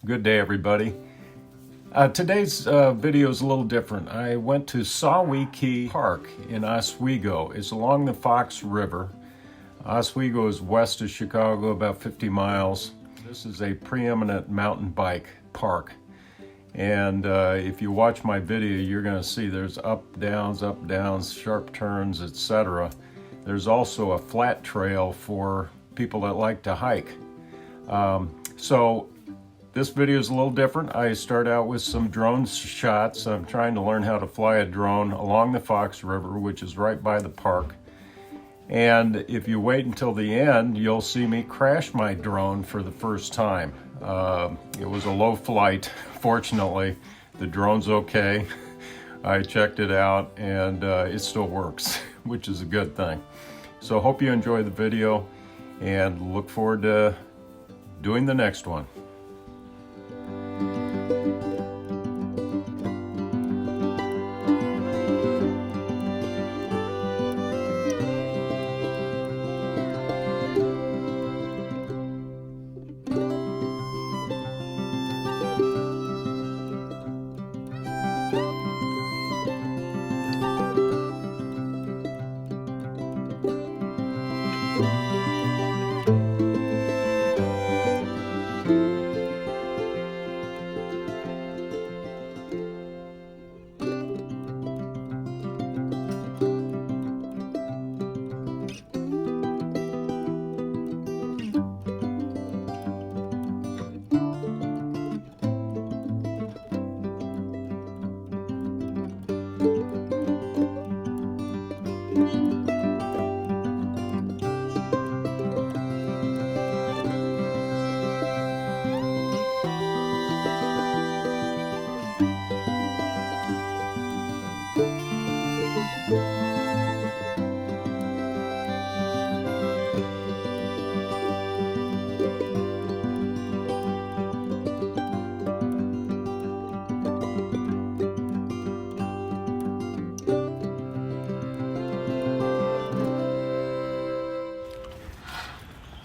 Good day, everybody. Today's video is a little different. I went to Wee Kee Park in Oswego. It's along the Fox River. Oswego is west of Chicago, about 50 miles. This is a preeminent mountain bike park. And if you watch my video, you're going to see there's up, downs, sharp turns, etc. There's also a flat trail for people that like to hike. So this video is a little different. I start out with some drone shots. I'm trying to learn how to fly a drone along the Fox River, which is right by the park. And if you wait until the end, you'll see me crash my drone for the first time. It was a low flight. Fortunately, the drone's okay. I checked it out and it still works, which is a good thing. So hope you enjoy the video and look forward to doing the next one.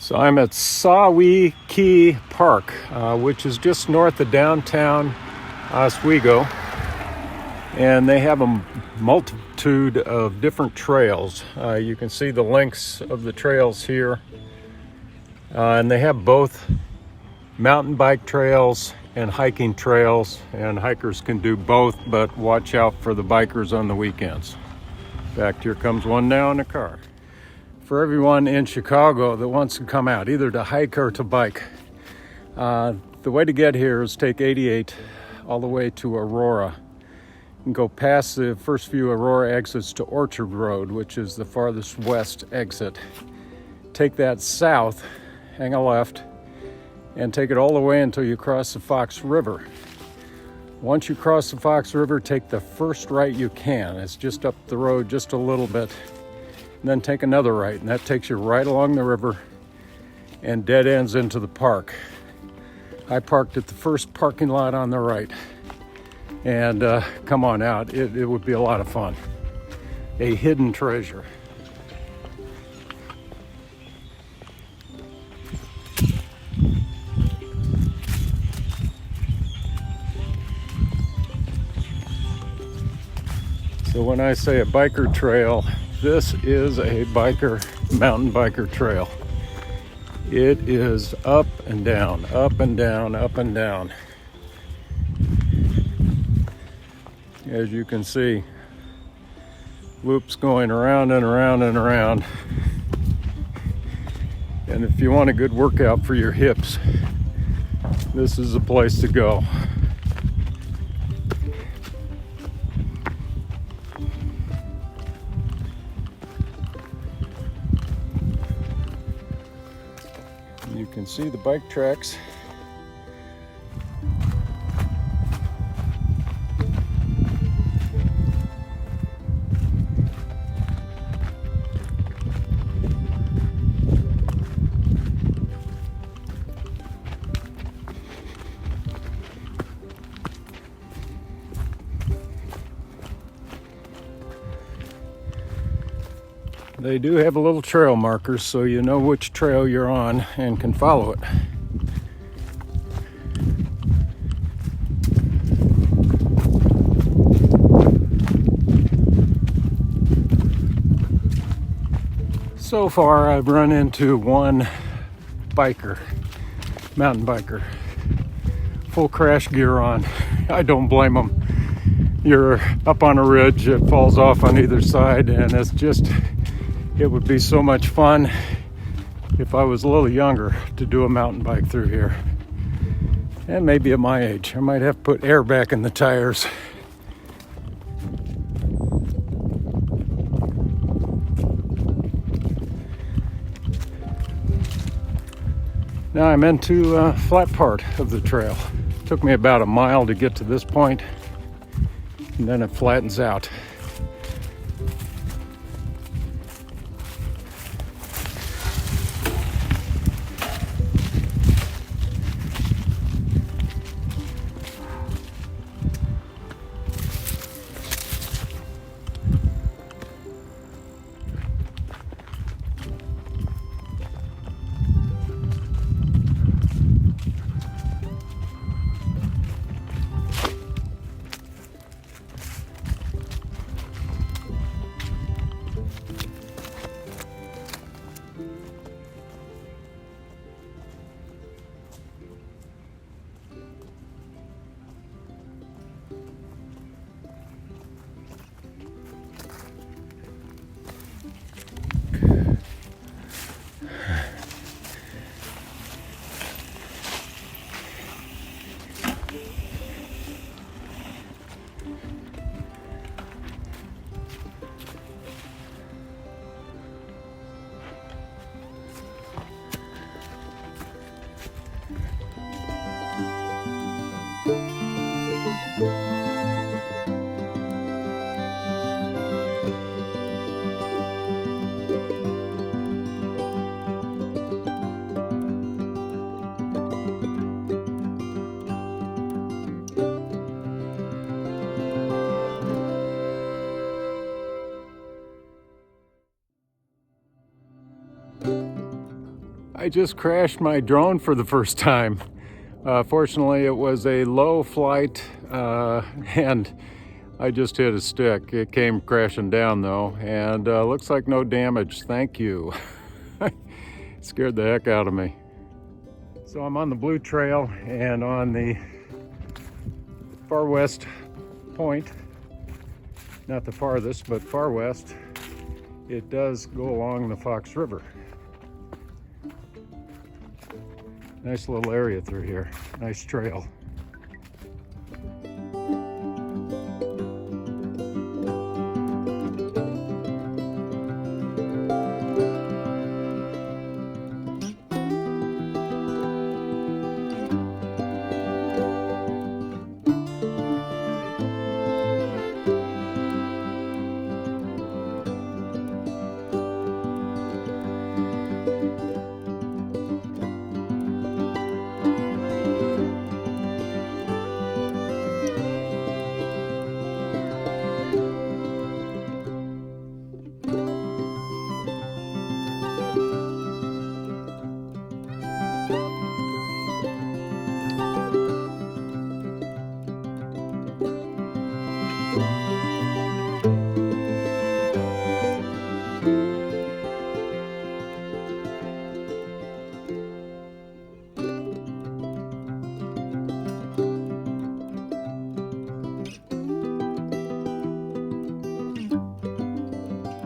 So I'm at Wee Kee Park, which is just north of downtown Oswego, and they have a multitude of different trails. You can see the links of the trails here, and they have both mountain bike trails and hiking trails, and hikers can do both, but watch out for the bikers on the weekends. In fact, here comes one now in a car. For everyone in Chicago that wants to come out, either to hike or to bike, the way to get here is take 88 all the way to Aurora and go past the first few Aurora exits to Orchard Road, which is the farthest west exit. Take that south, hang a left, and take it all the way until you cross the Fox River. Once you cross the Fox River, take the first right you can. It's just up the road just a little bit. And then take another right, and that takes you right along the river and dead ends into the park. I parked at the first parking lot on the right, and come on out. It would be a lot of fun. A hidden treasure. So when I say a biker trail, this is a mountain biker trail. It is up and down, up and down, up and down. As you can see, loops going around and around and around. And if you want a good workout for your hips, this is the place to go. You can see the bike tracks. They do have a little trail markers so you know which trail you're on and can follow it. So far, I've run into one mountain biker, full crash gear on. I don't blame them. You're up on a ridge, it falls off on either side, and it would be so much fun if I was a little younger to do a mountain bike through here. And maybe at my age, I might have to put air back in the tires. Now I'm into a flat part of the trail. It took me about a mile to get to this point, and then it flattens out. I just crashed my drone for the first time. Fortunately, it was a low flight and I just hit a stick. It came crashing down though, and looks like no damage. Thank you. Scared the heck out of me. So I'm on the Blue Trail, and on the far west point, not the farthest, but far west, it does go along the Fox River. Nice little area through here, nice trail.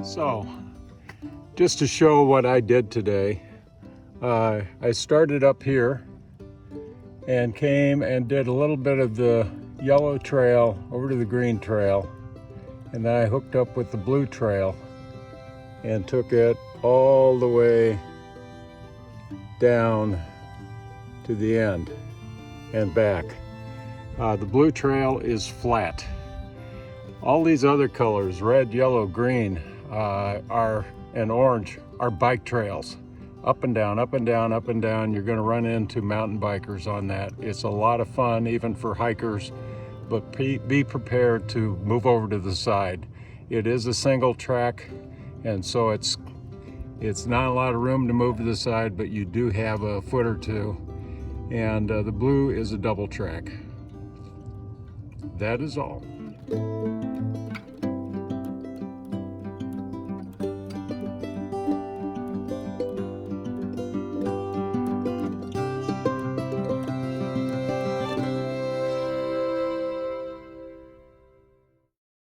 So, just to show what I did today, I started up here and came and did a little bit of the yellow trail over to the green trail, and then I hooked up with the blue trail and took it all the way down to the end and back. The blue trail is flat. All these other colors, red, yellow, green, and orange, are bike trails. Up and down, up and down, up and down. You're going to run into mountain bikers on that. It's a lot of fun, even for hikers, but be prepared to move over to the side. It is a single track, and so it's not a lot of room to move to the side, but you do have a foot or two. And the blue is a double track. That is all.